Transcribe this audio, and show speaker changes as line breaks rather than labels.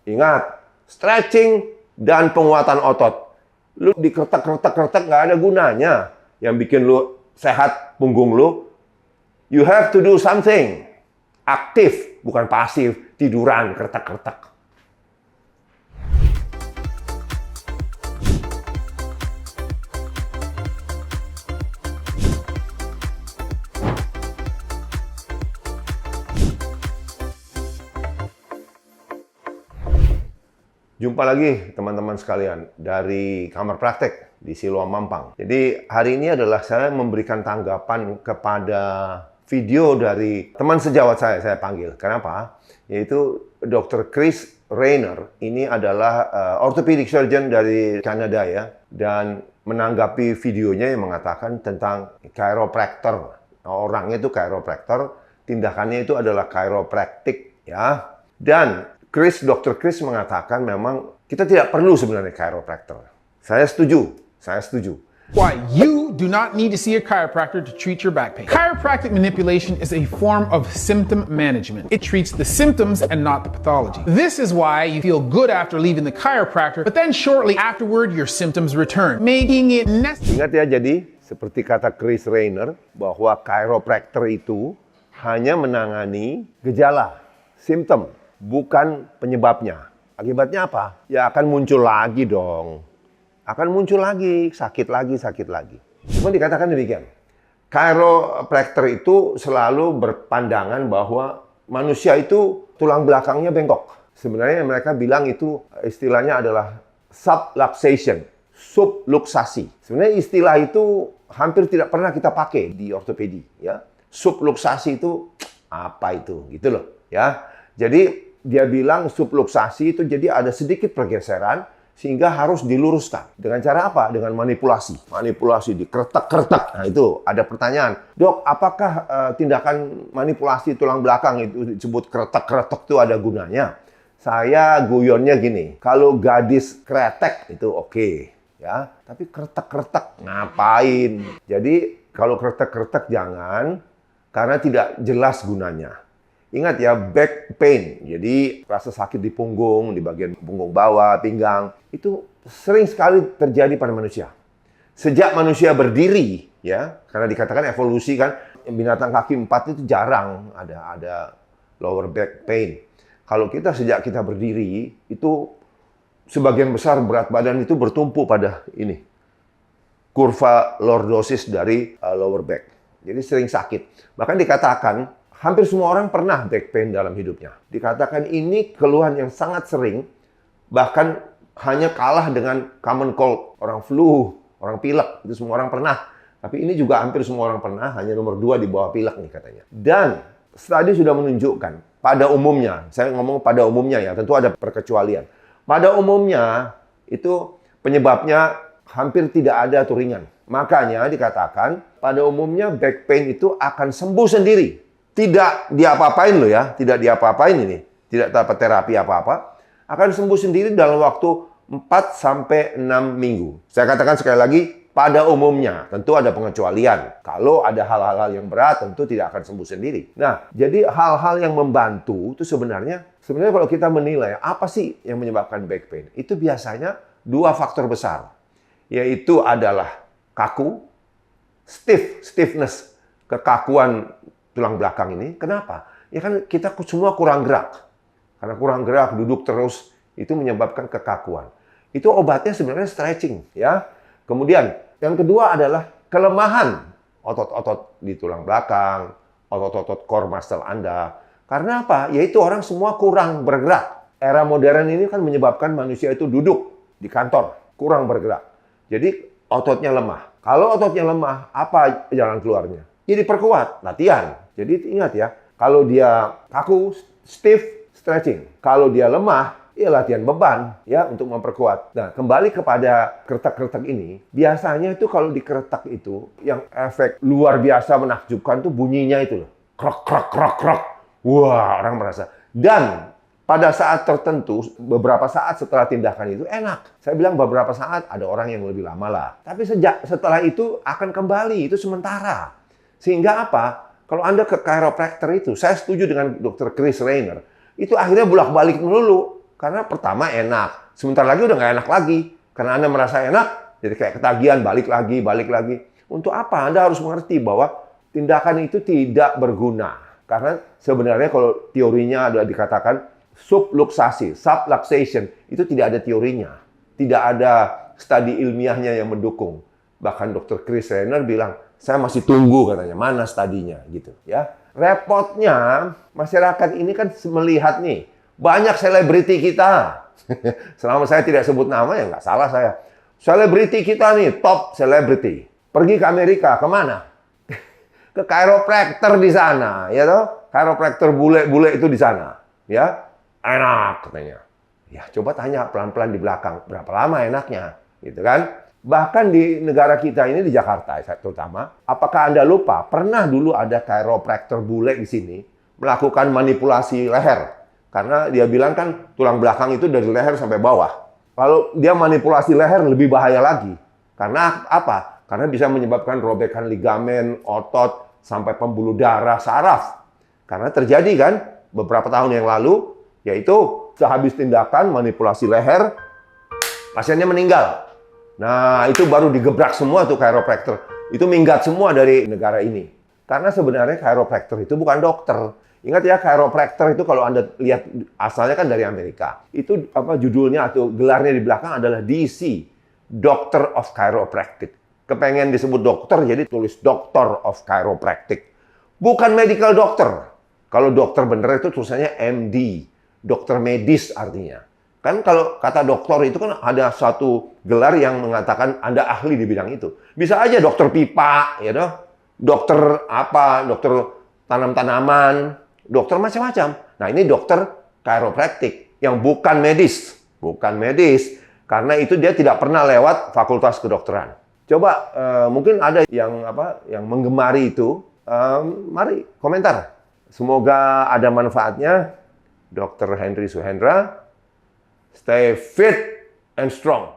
Ingat, stretching dan penguatan otot. Lu dikeretak-keretak nggak ada gunanya. Yang bikin lu sehat punggung lu, you have to do something. Aktif, bukan pasif, tiduran, keretak-keretak. Jumpa lagi teman-teman sekalian dari Kamar Praktek di Siloam Mampang. Jadi hari ini adalah saya memberikan tanggapan kepada video dari teman sejawat saya panggil. Kenapa? Yaitu Dr. Chris Rainer. Ini adalah orthopedic surgeon dari Kanada ya. Dan menanggapi videonya yang mengatakan tentang chiropractor. Orangnya itu chiropractor, tindakannya itu adalah chiropractic ya. Dan Dr. Chris mengatakan memang kita tidak perlu sebenarnya chiropractor. Saya setuju.
Why you do not need to see a chiropractor to treat your back pain. Chiropractic manipulation is a form of symptom management. It treats the symptoms and not the pathology. This is why you feel good after leaving the chiropractor, but then shortly afterward your symptoms return, making it necessary.
Ingat ya, jadi seperti kata Chris Rainer bahwa chiropractor itu hanya menangani gejala, simptom, bukan penyebabnya. Akibatnya apa? Ya akan muncul lagi dong. Akan muncul lagi, sakit lagi. Cuma dikatakan demikian. Chiropractor itu selalu berpandangan bahwa manusia itu tulang belakangnya bengkok. Sebenarnya mereka bilang itu istilahnya adalah subluxation, subluxasi. Sebenarnya istilah itu hampir tidak pernah kita pakai di ortopedi. Ya, subluxasi itu apa itu? Gitu loh. Ya, jadi dia bilang subluxasi itu jadi ada sedikit pergeseran sehingga harus diluruskan. Dengan cara apa? Dengan manipulasi. Manipulasi dikeretak-keretak. Nah itu ada pertanyaan. Dok, apakah tindakan manipulasi tulang belakang itu disebut keretak-keretak itu ada gunanya? Saya guyonnya gini. Kalau gadis kretek itu oke. Ya, tapi keretak-keretak ngapain? Jadi kalau keretak-keretak jangan, karena tidak jelas gunanya. Ingat ya, back pain, jadi rasa sakit di punggung, di bagian punggung bawah, pinggang, itu sering sekali terjadi pada manusia. Sejak manusia berdiri, ya, karena dikatakan evolusi kan, binatang kaki 4 itu jarang ada lower back pain. Kalau sejak kita berdiri, itu sebagian besar berat badan itu bertumpu pada ini, kurva lordosis dari lower back. Jadi sering sakit. Bahkan dikatakan, hampir semua orang pernah back pain dalam hidupnya. Dikatakan ini keluhan yang sangat sering, bahkan hanya kalah dengan common cold, orang flu, orang pilek, itu semua orang pernah. Tapi ini juga hampir semua orang pernah, hanya nomor 2 di bawah pilek nih katanya. Dan studi sudah menunjukkan, pada umumnya, saya ngomong pada umumnya ya, tentu ada perkecualian. Pada umumnya, itu penyebabnya hampir tidak ada atau ringan. Makanya dikatakan, pada umumnya back pain itu akan sembuh sendiri. Tidak diapa-apain loh ya, tidak diapa-apain ini. Tidak dapat terapi apa-apa. Akan sembuh sendiri dalam waktu 4-6 minggu. Saya katakan sekali lagi, pada umumnya. Tentu ada pengecualian. Kalau ada hal-hal yang berat, tentu tidak akan sembuh sendiri. Nah, jadi hal-hal yang membantu itu sebenarnya kalau kita menilai apa sih yang menyebabkan back pain, itu biasanya 2 faktor besar. Yaitu adalah kaku, stiffness, kekakuan tulang belakang ini. Kenapa? Ya kan kita semua kurang gerak. Karena kurang gerak, duduk terus, itu menyebabkan kekakuan. Itu obatnya sebenarnya stretching. Ya. Kemudian, yang kedua adalah kelemahan otot-otot di tulang belakang, otot-otot core muscle Anda. Karena apa? Yaitu orang semua kurang bergerak. Era modern ini kan menyebabkan manusia itu duduk di kantor, kurang bergerak. Jadi ototnya lemah. Kalau ototnya lemah, apa jalan keluarnya? Ya diperkuat, latihan. Jadi ingat ya, kalau dia kaku, stiff, stretching. Kalau dia lemah, ya latihan beban ya untuk memperkuat. Nah, kembali kepada keretak-keretak ini, biasanya itu kalau dikeretak itu, yang efek luar biasa menakjubkan tuh bunyinya itu loh. Krok, krok, krok, krok. Wah, orang merasa. Dan pada saat tertentu, beberapa saat setelah tindakan itu enak. Saya bilang beberapa saat, ada orang yang lebih lama lah. Tapi setelah itu akan kembali, itu sementara. Sehingga apa? Kalau Anda ke chiropractor itu, saya setuju dengan Dr. Chris Rainer, itu akhirnya bolak-balik melulu. Karena pertama enak, sebentar lagi udah nggak enak lagi. Karena Anda merasa enak, jadi kayak ketagihan, balik lagi, balik lagi. Untuk apa? Anda harus mengerti bahwa tindakan itu tidak berguna. Karena sebenarnya kalau teorinya ada dikatakan subluxasi, subluxation, itu tidak ada teorinya. Tidak ada studi ilmiahnya yang mendukung. Bahkan Dr. Chris Rainer bilang, saya masih tunggu katanya, mana studinya gitu ya. Repotnya masyarakat ini kan melihat nih, banyak selebriti kita. Selama saya tidak sebut nama ya nggak salah saya. Selebriti kita nih, top selebriti. Pergi ke Amerika, kemana? Ke chiropractor di sana, ya toh? Chiropractor bule-bule itu di sana, ya. Enak katanya. Ya, coba tanya pelan-pelan di belakang, berapa lama enaknya, gitu kan? Bahkan di negara kita ini, di Jakarta terutama, apakah Anda lupa, pernah dulu ada chiropractor bule di sini melakukan manipulasi leher. Karena dia bilang kan tulang belakang itu dari leher sampai bawah. Kalau dia manipulasi leher lebih bahaya lagi. Karena apa? Karena bisa menyebabkan robekan ligamen, otot, sampai pembuluh darah, saraf. Karena terjadi kan beberapa tahun yang lalu, yaitu sehabis tindakan manipulasi leher, pasiennya meninggal. Nah, itu baru digebrak semua tuh chiropractor. Itu minggat semua dari negara ini. Karena sebenarnya chiropractor itu bukan dokter. Ingat ya, chiropractor itu kalau Anda lihat asalnya kan dari Amerika. Itu apa judulnya atau gelarnya di belakang adalah DC, Doctor of Chiropractic. Kepengen disebut dokter, jadi tulis Doctor of Chiropractic. Bukan medical doctor. Kalau dokter bener itu tulisannya MD, dokter medis artinya. Kan kalau kata dokter itu kan ada satu gelar yang mengatakan Anda ahli di bidang itu. Bisa aja dokter pipa, ya toh. Dokter apa, dokter tanam-tanaman, dokter macam-macam. Nah, ini dokter chiropractic yang bukan medis. Bukan medis, karena itu dia tidak pernah lewat fakultas kedokteran. Coba, mungkin ada yang menggemari itu. Mari, komentar. Semoga ada manfaatnya. Dr. Henry Suhendra. Stay fit and strong.